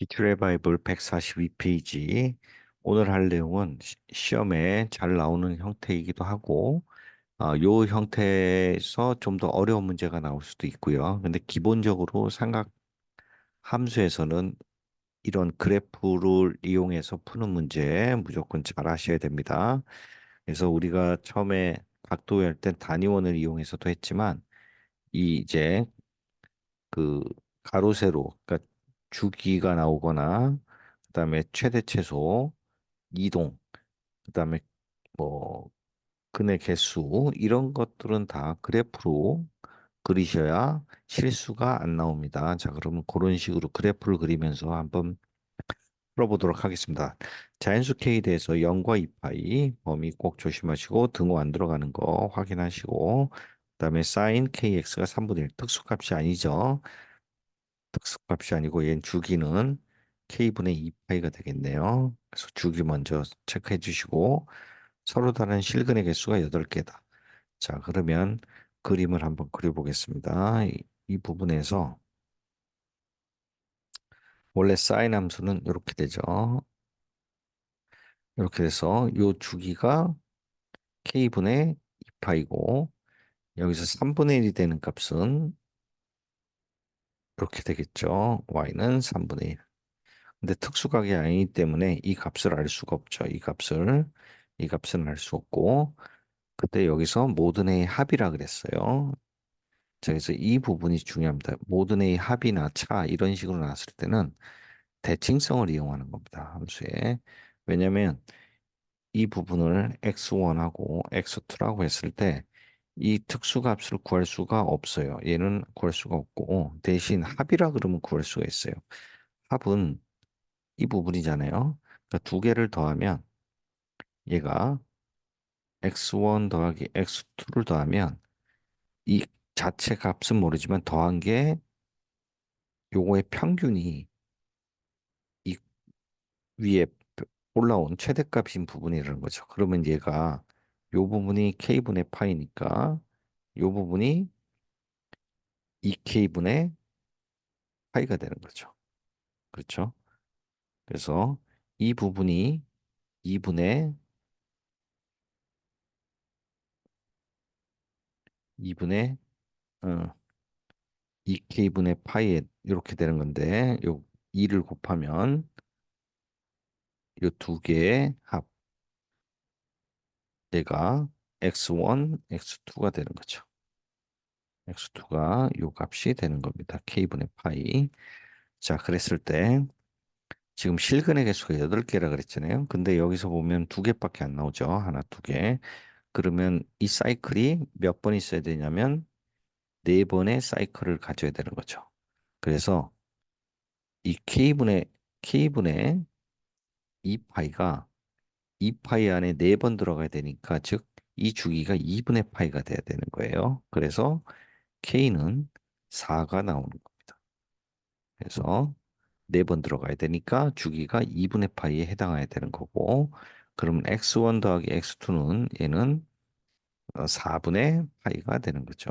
기출의 바이블 142페이지. 오늘 할 내용은 시험에 잘 나오는 형태이기도 하고, 요 형태에서 좀 더 어려운 문제가 나올 수도 있고요. 근데 기본적으로 삼각 함수에서는 이런 그래프를 이용해서 푸는 문제 무조건 잘 하셔야 됩니다. 그래서 우리가 처음에 각도 할 땐 단위원을 이용해서도 했지만, 이제 그 가로 세로, 그러니까 주기가 나오거나 그다음에 최대 최소 이동, 그다음에 뭐 근의 개수 이런 것들은 다 그래프로 그리셔야 실수가 안 나옵니다. 자, 그러면 그런 식으로 그래프를 그리면서 한번 풀어보도록 하겠습니다. 자연수 K에 대해서 0과 2파이 범위 꼭 조심하시고 등호 안 들어가는 거 확인하시고, 그다음에 sin KX가 3분의 1 특수값이 아니죠. 특수값이 아니고 얘는 주기는 k분의 2파이가 되겠네요. 그래서 주기 먼저 체크해 주시고, 서로 다른 실근의 개수가 8개다. 자, 그러면 그림을 한번 그려보겠습니다. 이 부분에서 원래 사인 함수는 이렇게 되죠. 이렇게 돼서 이 주기가 k분의 2파이고, 여기서 3분의 1이 되는 값은 이렇게 되겠죠. y는 3분의 1. 근데 특수각이 아니기 때문에 이 값을 알 수가 없죠. 이 값은 알 수 없고, 그때 여기서 모든 A의 합이라 그랬어요. 자, 그래서 이 부분이 중요합니다. 모든 A의 합이나 차 이런 식으로 나왔을 때는 대칭성을 이용하는 겁니다. 함수에. 왜냐면 이 부분을 x1하고 x2라고 했을 때 이 특수값을 구할 수가 없어요. 얘는 구할 수가 없고, 대신 합이라 그러면 구할 수가 있어요. 합은 이 부분이잖아요. 그러니까 두 개를 더하면 얘가 x1 더하기 x2를 더하면 이 자체 값은 모르지만 더한 게 요거의 평균이 이 위에 올라온 최대값인 부분이라는 거죠. 그러면 얘가 요 부분이 k분의 파이니까 요 부분이 2k분의 파이가 되는 거죠. 그렇죠? 그래서 이 부분이 2분의 2분의 2k분의 파이에 이렇게 되는 건데, 요 2를 곱하면 요 두 개의 합, 얘가 x1, x2가 되는 거죠. x2가 요 값이 되는 겁니다. k분의 파이. 자, 그랬을 때 지금 실근의 개수가 8개라 그랬잖아요. 근데 여기서 보면 두 개밖에 안 나오죠. 하나, 두 개. 그러면 이 사이클이 몇 번 있어야 되냐면 네 번의 사이클을 가져야 되는 거죠. 그래서 이 k분의 2파이가 2파이 안에 4번 들어가야 되니까, 즉 이 주기가 2분의 파이가 돼야 되는 거예요. 그래서 k는 4가 나오는 겁니다. 그래서 4번 들어가야 되니까 주기가 2분의 파이에 해당해야 되는 거고, 그러면 x1 더하기 x2는 얘는 4분의 파이가 되는 거죠.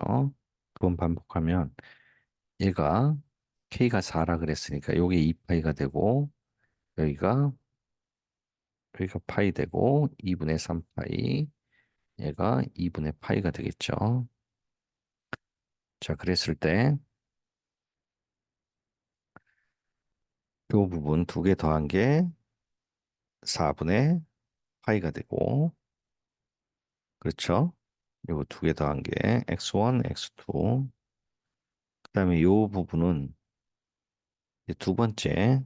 두 번 반복하면 얘가 k가 4라 그랬으니까 요게 2파이가 되고, 여기가 파이 되고 2분의 3파이, 얘가 2분의 파이가 되겠죠. 자, 그랬을 때 이 부분 두 개 더한 게 4분의 파이가 되고, 그렇죠? 요거 두 개 더한 게 x1, x2. 그다음에 요 부분은 이제 두 번째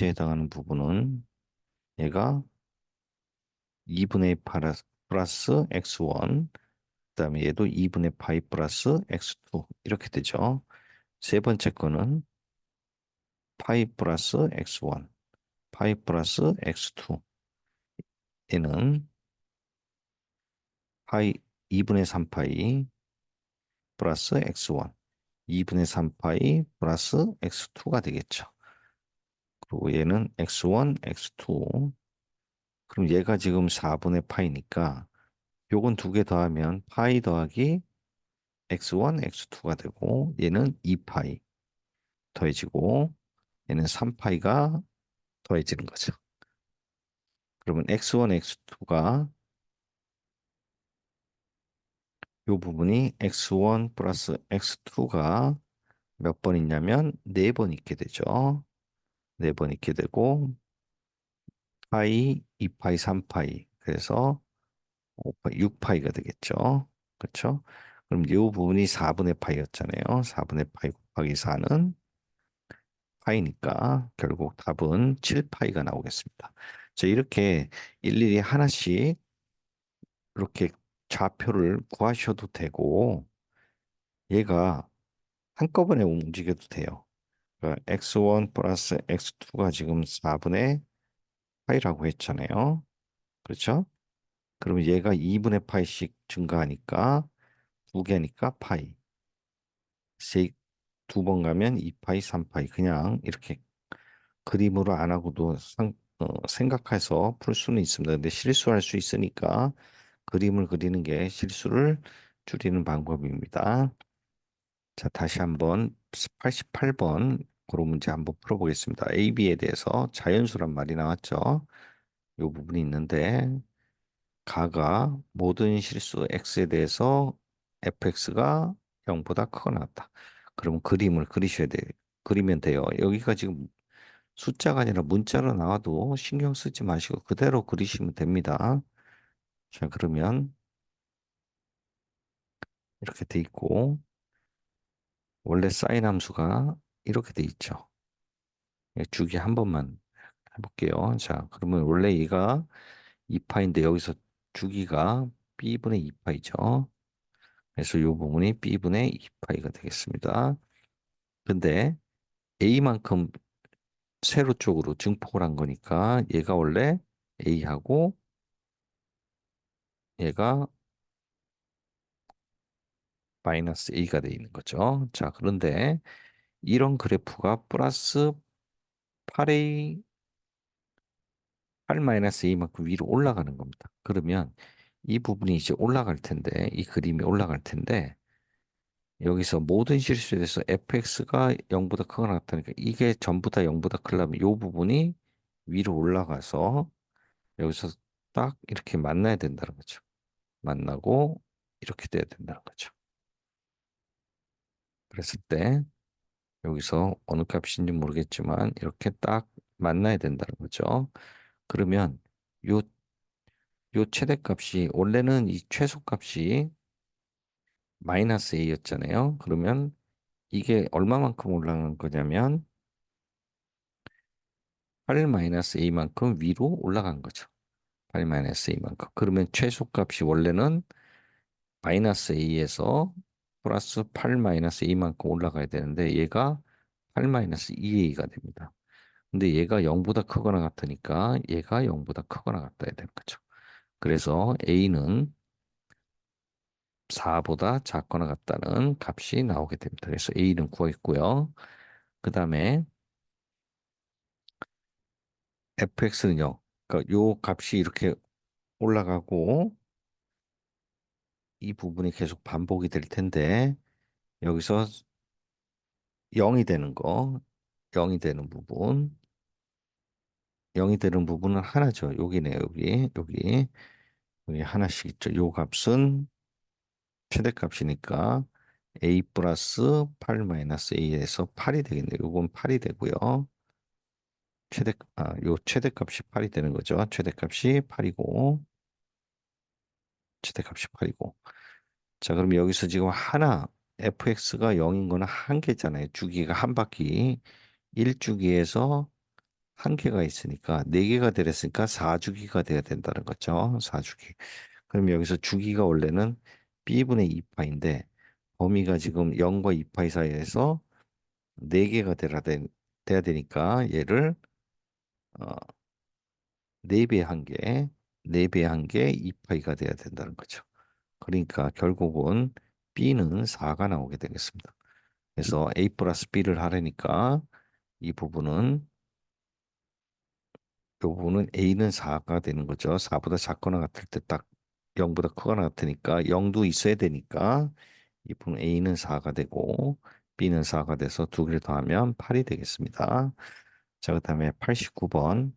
해당하는 부분은 얘가 2분의 플러스 x1, 그다음에 얘도 2분의 파이 플러스 x2 이렇게 되죠. 세 번째 거는 파이 플러스 x1, 파이 플러스 x2. 얘는 파이 2분의 3파이 플러스 x1, 2분의 3파이 플러스 x2가 되겠죠. 그리고 얘는 x1, x2. 그럼 얘가 지금 4분의 파이니까 요건 두 개 더하면 파이 더하기 x1, x2가 되고 얘는 2파이 더해지고 얘는 3파이가 더해지는 거죠. 그러면 x1, x2가 이 부분이 x1 플러스 x2가 몇 번 있냐면 4번 있게 되죠. 4번 있게 되고 파이, 2파이, 3파이 그래서 5파이, 6파이가 되겠죠. 그렇죠? 그럼 이 부분이 4분의 파이였잖아요. 4분의 파이 곱하기 4는 파이니까 결국 답은 7파이가 나오겠습니다. 자, 이렇게 일일이 하나씩 이렇게 좌표를 구하셔도 되고 얘가 한꺼번에 움직여도 돼요. 그러니까 x1 플러스 x2가 지금 4분의 파이라고 했잖아요. 그렇죠? 그러면 얘가 2분의 파이씩 증가하니까 두 개니까 파이. 세, 두 번 가면 2파이, 3파이. 그냥 이렇게 그림으로 안 하고도 생각해서 풀 수는 있습니다. 근데 실수할 수 있으니까 그림을 그리는 게 실수를 줄이는 방법입니다. 자, 다시 한번 88번 그런 문제 한번 풀어보겠습니다. AB에 대해서 자연수란 말이 나왔죠. 이 부분이 있는데 가가 모든 실수 x에 대해서 fx가 0보다 크거나 같다. 그럼 그림을 그리셔야 돼요. 그리면 돼요. 여기가 지금 숫자가 아니라 문자로 나와도 신경 쓰지 마시고 그대로 그리시면 됩니다. 자, 그러면 이렇게 돼 있고 원래 사인 함수가 이렇게 돼 있죠. 주기 한 번만 해볼게요. 자, 그러면 원래 얘가 2파인데 여기서 주기가 b분의 2파이죠. 그래서 이 부분이 b분의 2파이가 되겠습니다. 근데 a만큼 세로 쪽으로 증폭을 한 거니까 얘가 원래 a하고 얘가 마이너스 a가 돼 있는 거죠. 자, 그런데 이런 그래프가 플러스 8a 8 마이너스 a만큼 위로 올라가는 겁니다. 그러면 이 부분이 이제 올라갈 텐데 이 그림이 올라갈 텐데 여기서 모든 실수에 대해서 fx가 0보다 크거나 같다니까 이게 전부 다 0보다 크려면 이 부분이 위로 올라가서 여기서 딱 이렇게 만나야 된다는 거죠. 만나고 이렇게 돼야 된다는 거죠. 그랬을 때 여기서 어느 값인지 모르겠지만 이렇게 딱 만나야 된다는 거죠. 그러면 요, 요 최대값이 원래는 이 최소값이 마이너스 a였잖아요. 그러면 이게 얼마만큼 올라가는 거냐면 8 마이너스 a만큼 위로 올라간 거죠. 8 마이너스 a만큼. 그러면 최소값이 원래는 마이너스 a에서 플러스 8 마이너스 a만큼 올라가야 되는데 얘가 8 마이너스 2a가 됩니다. 근데 얘가 0보다 크거나 같으니까 얘가 0보다 크거나 같아야 되는 거죠. 그래서 a는 4보다 작거나 같다는 값이 나오게 됩니다. 그래서 a는 구했고요. 그 다음에 fx는요. 그러니까 요 값이 이렇게 올라가고 이 부분이 계속 반복이 될 텐데 여기서 0이 되는 거, 0이 되는 부분, 0이 되는 부분은 하나죠. 여기네요. 여기 하나씩 있죠. 요 값은 최대값이니까 a 플러스 8 마이너스 a에서 8이 되겠네요. 요건 8이 되고요. 요 최대값이 8이 되는 거죠. 최대값이 8이고, 최대값이 8이고. 자, 그럼 여기서 지금 하나, fx가 0인 거는 한 개잖아요. 주기가 한 바퀴 1주기에서 한 개가 있으니까 네 개가 되랬으니까 4주기가 돼야 된다는 거죠. 4주기. 그럼 여기서 주기가 원래는 b분의 2파인데 범위가 지금 0과 2파이 사이에서 4개가 돼야 되니까 얘를 어, 4배 한 개, 4배 한 개 2파이가 돼야 된다는 거죠. 그러니까 결국은 b는 4가 나오게 되겠습니다. 그래서 a 플러스 b를 하려니까 이 부분은 이 부분은 a는 4가 되는 거죠. 4보다 작거나 같을 때 딱 0보다 크거나 같으니까 0도 있어야 되니까 2분의 A는 4가 되고 B는 4가 돼서 두 개를 더하면 8이 되겠습니다. 자, 그다음에 89번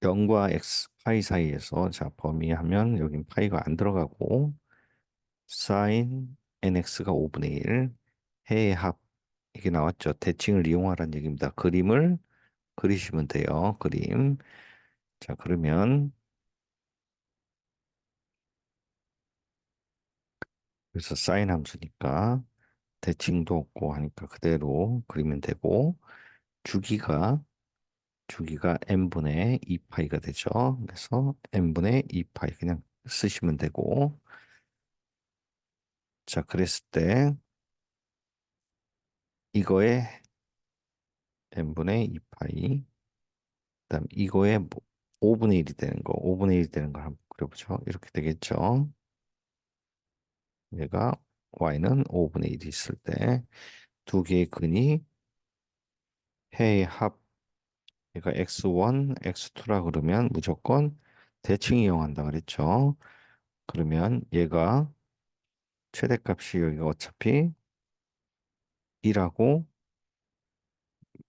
0과 x, 파이 사이에서 자, 범위하면 여긴 파이가 안 들어가고 sin nx가 5분의 1 해의 합 이게 나왔죠. 대칭을 이용하라는 얘기입니다. 그림을 그리시면 돼요. 그림. 자, 그러면 그래서 사인 함수니까 대칭도 없고 하니까 그대로 그리면 되고 주기가 주기가 n분의 2파이가 되죠. 그래서 n분의 2파이 그냥 쓰시면 되고 자, 그랬을 때 이거에 n분의 2파이 그다음 이거에 5분의 1이 되는 거 5분의 1이 되는 걸 한번 그려보죠. 이렇게 되겠죠. 얘가 y는 5분의 1이 있을 때 두 개의 근이 해의 합 얘가 x1, x2라 그러면 무조건 대칭 이용한다 그랬죠. 그러면 얘가 최대값이 여기가 어차피 2라고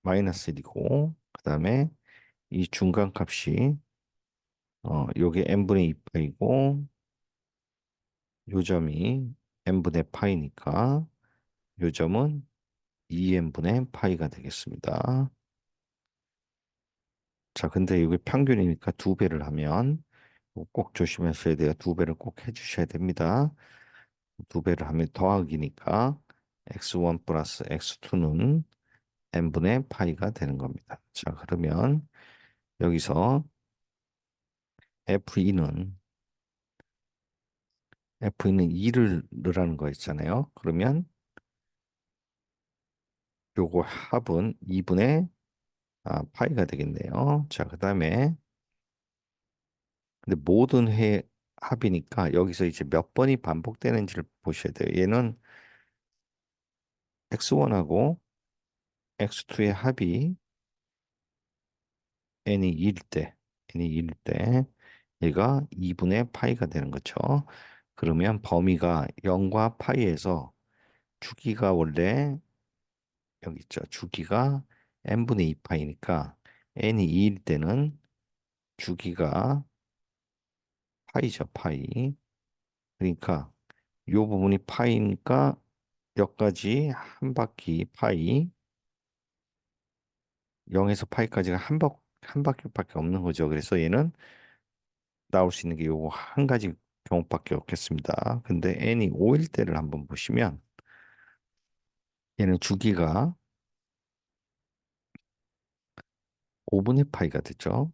마이너스 1이고 그다음에 이 중간값이 요게 n분의 2파이고 요점이 n분의 파이니까 요점은 2n분의 파이가 되겠습니다. 자, 근데 이게 평균이니까 두 배를 하면 꼭 조심하셔야 돼요. 두 배를 꼭 해주셔야 됩니다. 두 배를 하면 더하기니까 x1 플러스 x2는 n분의 파이가 되는 겁니다. 자, 그러면 여기서 F는 2를 넣으라는 거 있잖아요. 그러면 요거 합은 2분의 파이가 되겠네요. 자, 그 다음에 근데 모든 회 합이니까 여기서 이제 몇 번이 반복되는지를 보셔야 돼요. 얘는 x1하고 x2의 합이 n이 2일 때, n이 2일 때 얘가 2분의 파이가 되는 거죠. 그러면 범위가 0과 파이에서 주기가 원래 여기 있죠. 주기가 n분의 2파이니까 n이 2일 때는 주기가 파이죠, 파이. 그러니까 요 부분이 파이니까 여기까지 한 바퀴 파이 0에서 파이까지가 한 바퀴밖에 없는 거죠. 그래서 얘는 나올 수 있는 게 요거 한 가지 경우밖에 없겠습니다. 근데 n이 5일 때를 한번 보시면 얘는 주기가 5분의 파이가 되죠.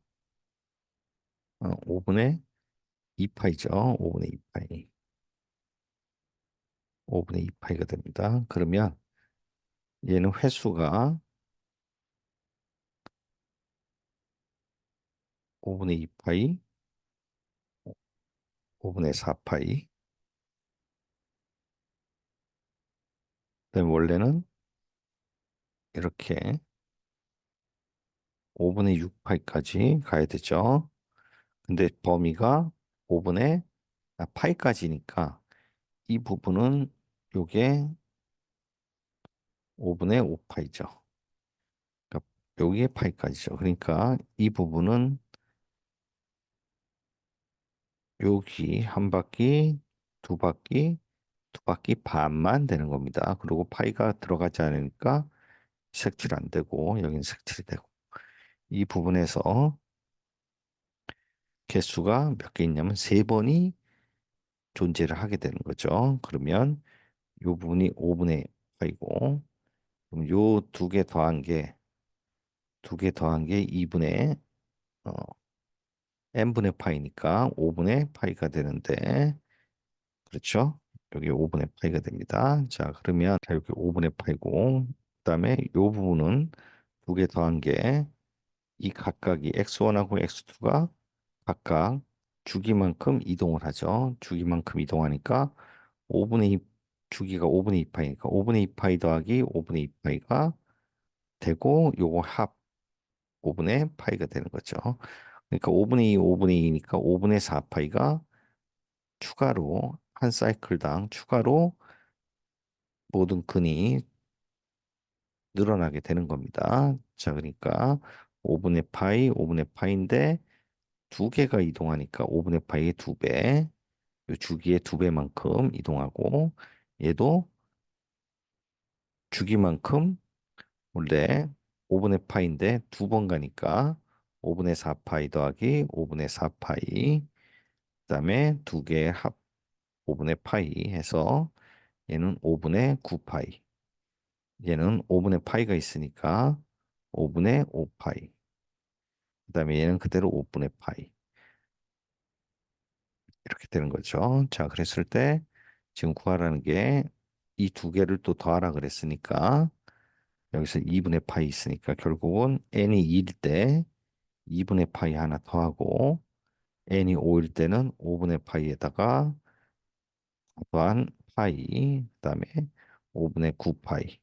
5분의 2파이죠. 5분의 2파이. 5분의 2파이가 됩니다. 그러면 얘는 횟수가 5분의 2파이, 5분의 4파이. 그다음에 원래는 이렇게 5분의 6파이까지 가야 되죠. 근데 범위가 5분의 파이까지니까 이 부분은 요게 5분의 5파이죠. 그러니까 여기에 파이까지죠. 그러니까 이 부분은 여기 한 바퀴, 두 바퀴, 두 바퀴 반만 되는 겁니다. 그리고 파이가 들어가지 않으니까 색칠 안 되고 여긴 색칠이 되고 이 부분에서 개수가 몇 개 있냐면 세 번이 존재를 하게 되는 거죠. 그러면 이 부분이 5분의 파이고 그럼 요 두 개 더한 게 2분의 어, n분의 파이니까 5분의 파이가 되는데 그렇죠? 여기 5분의 파이가 됩니다. 자, 그러면 자, 여기 5분의 파이고 그다음에 요 부분은 두 개 더한 게 이 각각이 x1하고 x2가 각각 주기만큼 이동을 하죠. 주기만큼 이동하니까 5분의 2 주기가 5분의 2파이니까 5분의 2파이 더하기 5분의 2파이가 되고 요거 합 5분의 파이가 되는 거죠. 그러니까 5분의 2, 5분의 2니까 5분의 4파이가 추가로 한 사이클당 추가로 모든 근이 늘어나게 되는 겁니다. 자, 그러니까 5분의 파이, 5분의 파인데 두 개가 이동하니까 5분의 파이의 두 배, 이 주기의 두 배만큼 이동하고 얘도 주기만큼 원래 5분의 파인데 두 번 가니까 5분의 4파이 더하기 5분의 4파이 그다음에 두 개의 합 5분의 파이 해서 얘는 5분의 9파이 얘는 5분의 파이가 있으니까 5분의 5파이 그다음에 얘는 그대로 5분의 파이 이렇게 되는 거죠. 자, 그랬을 때 지금 구하라는 게 이 두 개를 또 더하라 그랬으니까 여기서 2분의 파이 있으니까 결국은 n이 2일 때 2분의 파이 하나 더하고 n이 5일 때는 5분의 파이에다가 더한 파이 그다음에 5분의 9파이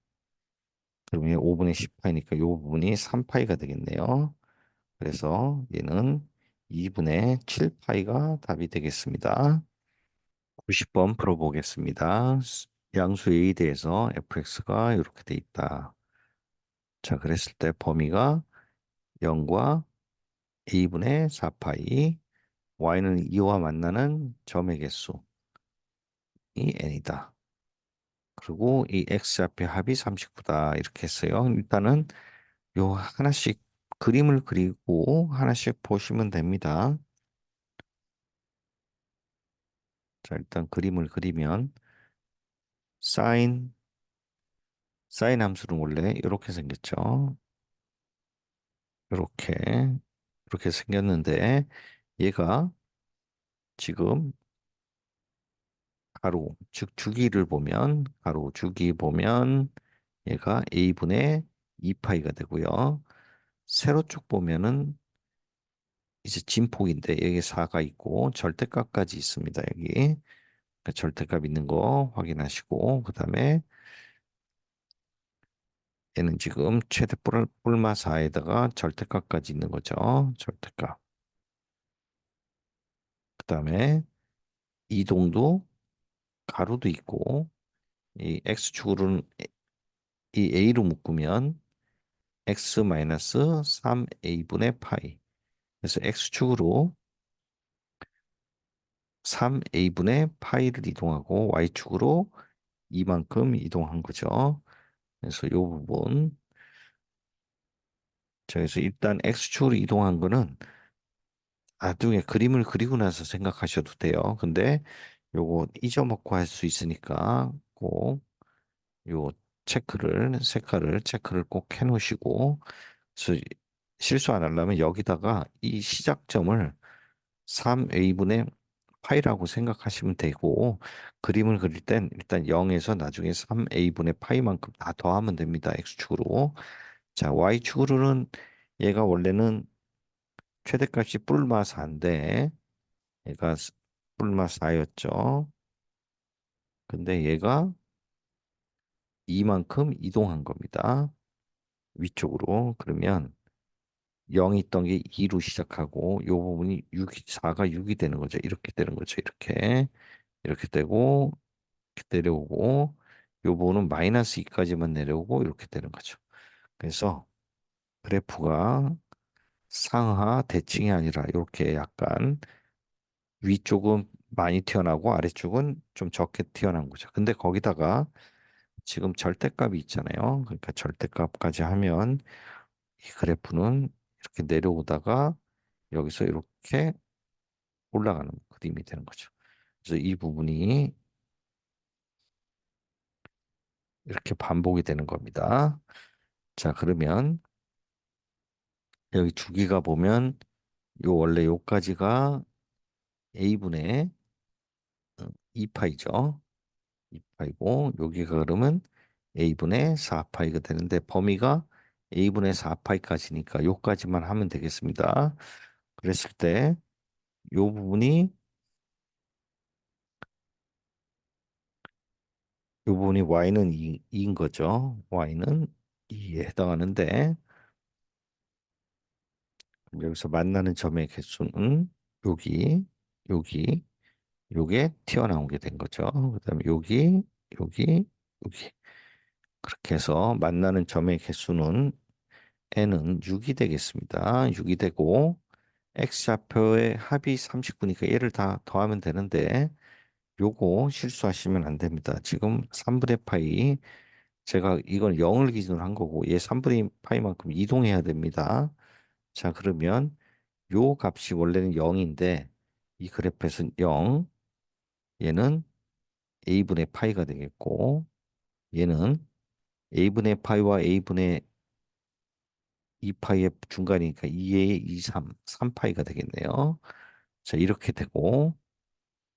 그러면 5분의 10파이니까 이 부분이 3파이가 되겠네요. 그래서 얘는 2분의 7파이가 답이 되겠습니다. 90번 풀어보겠습니다. 양수 A에 대해서 fx가 이렇게 돼 있다. 자, 그랬을 때 범위가 0과 a분의 4파이, y는 2와 만나는 점의 개수이 n이다. 그리고 이 x좌표 합이 39다. 이렇게 했어요. 일단은 요 하나씩 그림을 그리고 하나씩 보시면 됩니다. 자, 일단 그림을 그리면 사인, 사인 함수는 원래 이렇게 생겼죠. 이렇게, 이렇게 생겼는데 얘가 지금 가로, 즉 주기를 보면 가로 주기 보면 얘가 a분의 2파이가 되고요. 세로 쪽 보면은 이제 진폭인데 여기 4가 있고 절대값까지 있습니다. 여기 그러니까 절대값 있는 거 확인하시고 그다음에 얘는 지금 최대 뿔마 4에다가 절대값까지 있는 거죠. 절대값. 그다음에 이동도 가로도 있고 이 x축으로는 이 a로 묶으면 x 3a분의 파이. 그래서 x축으로 3a분의 파이를 이동하고 y축으로 이만큼 이동한 거죠. 그래서 이 부분 자, 그래서 일단 x축으로 이동한 거는 나중에 그림을 그리고 나서 생각하셔도 돼요. 근데 요거 잊어먹고 할 수 있으니까 꼭 요 색깔을 체크를 꼭 해놓으시고 그래서 실수 안 하려면 여기다가 이 시작점을 3a분의 파이라고 생각하시면 되고 그림을 그릴 땐 일단 0에서 나중에 3a분의 파이만큼 다 더하면 됩니다. x축으로. 자, y축으로는 얘가 원래는 최대값이 뿔마 4인데 얘가 뿔마 4였죠. 근데 얘가 이만큼 이동한 겁니다. 위쪽으로. 그러면 0이 있던 게 2로 시작하고 요 부분이 6, 4가 6이 되는 거죠. 이렇게 되는 거죠. 이렇게. 이렇게 되고 이렇게 내려오고 요 부분은 마이너스 2까지만 내려오고 이렇게 되는 거죠. 그래서 그래프가 상하 대칭이 아니라 이렇게 약간 위쪽은 많이 튀어나오고 아래쪽은 좀 적게 튀어나온 거죠. 근데 거기다가 지금 절대값이 있잖아요. 그러니까 절대값까지 하면 이 그래프는 이렇게 내려오다가 여기서 이렇게 올라가는 그림이 되는 거죠. 그래서 이 부분이 이렇게 반복이 되는 겁니다. 자, 그러면 여기 주기가 보면 요 원래 요까지가 a분의 2파이죠. 2파이고 여기가 그러면 a분의 4파이가 되는데 범위가 a분의 4파이까지니까 요까지만 하면 되겠습니다. 그랬을 때 요 부분이 요 부분이 y는 2인 거죠. y는 2에 해당하는데 그럼 여기서 만나는 점의 개수는 여기 여기 요게 튀어나오게 된 거죠. 그다음에 여기 그렇게 해서 만나는 점의 개수는 n은 6이 되겠습니다. 6이 되고 x좌표의 합이 39니까 얘를 다 더하면 되는데 요거 실수하시면 안 됩니다. 지금 3분의 파이 제가 이건 0을 기준으로 한 거고 얘 3분의 파이만큼 이동해야 됩니다. 자, 그러면 요 값이 원래는 0인데 이 그래프에서는 0, 얘는 a분의 파이가 되겠고 얘는 a분의 파이와 a분의 2파이의 중간이니까 2a, 2, 3, 3파이가 되겠네요. 자, 이렇게 되고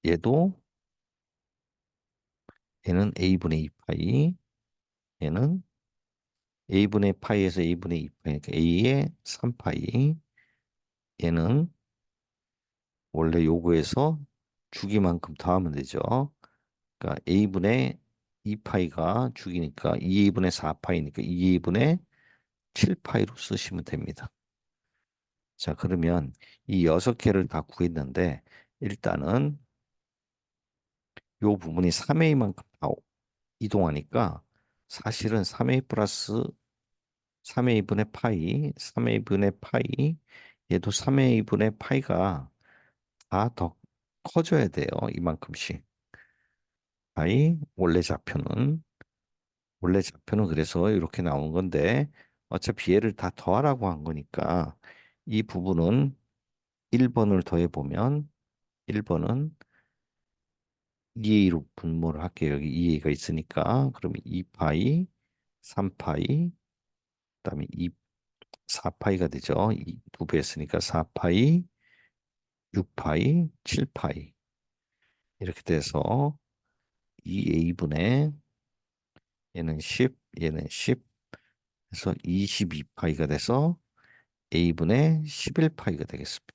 얘도 얘는 a분의 2파이, 얘는 a분의 파이에서 a분의 2파이, 그러니까 a의 3파이, 얘는 원래 요거에서 주기만큼 더하면 되죠. 그러니까 a분의 2파이가 주기니까 2a분의 4파이니까 2a분의 7파이로 쓰시면 됩니다. 자, 그러면 이 6개를 다 구했는데 일단은 요 부분이 3a만큼 다 이동하니까 사실은 3a 플러스 3a분의 파이, 3a분의 파이, 얘도 3a분의 파이가 다 더 커져야 돼요. 이만큼씩. 파이, 원래 좌표는 그래서 이렇게 나온 건데 어차피 얘를 다 더하라고 한 거니까 이 부분은 1번을 더해보면 1번은 2a로 분모를 할게요. 여기 2a가 있으니까 그러면 2파이, 3파이, 그다음에 4파이가 되죠. 두 배 했으니까 4파이, 6파이, 7파이 이렇게 돼서 2a분의 얘는 10, 얘는 10 해서 22파이가 돼서 a분의 11파이가 되겠습니다.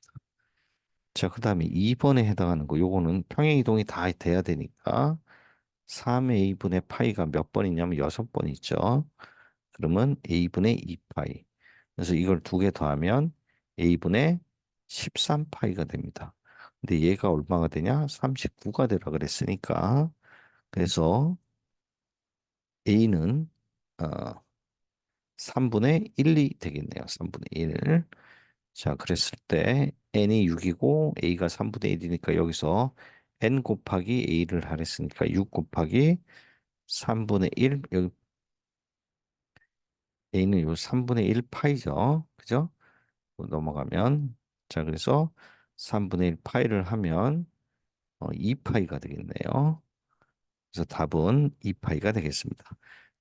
자, 그 다음에 2번에 해당하는 거 요거는 평행이동이 다 돼야 되니까 3a분의 파이가 몇 번이냐면 6번 있죠. 그러면 a분의 2파이. 그래서 이걸 두 개 더하면 a분의 13파이가 됩니다. 근데 얘가 얼마가 되냐? 39가 되라 그랬으니까. 그래서 a는 3분의 1이 되겠네요. 3분의 1. 자, 그랬을 때 n이 6이고 a가 3분의 1이니까 여기서 n 곱하기 a를 하랬으니까 6 곱하기 3분의 1, 여기 a는 요 3분의 1 파이죠. 그죠? 넘어가면 자, 그래서 3분의 1 파이를 하면 2파이가 되겠네요. 그래서 답은 2파이가 되겠습니다.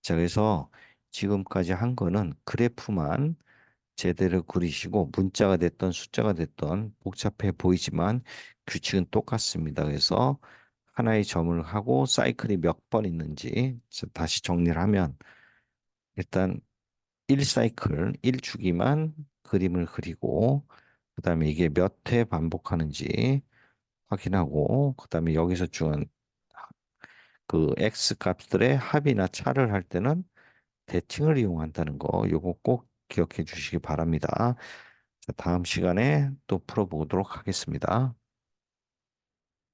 자, 그래서 지금까지 한 거는 그래프만 제대로 그리시고 문자가 됐던 숫자가 됐던 복잡해 보이지만 규칙은 똑같습니다. 그래서 하나의 점을 하고 사이클이 몇 번 있는지 다시 정리를 하면 일단 1사이클, 1주기만 그림을 그리고 그다음에 이게 몇 회 반복하는지 확인하고 그다음에 여기서 준 그 x 값들의 합이나 차를 할 때는 대칭을 이용한다는 거 요거 꼭 기억해 주시기 바랍니다. 자, 다음 시간에 또 풀어보도록 하겠습니다.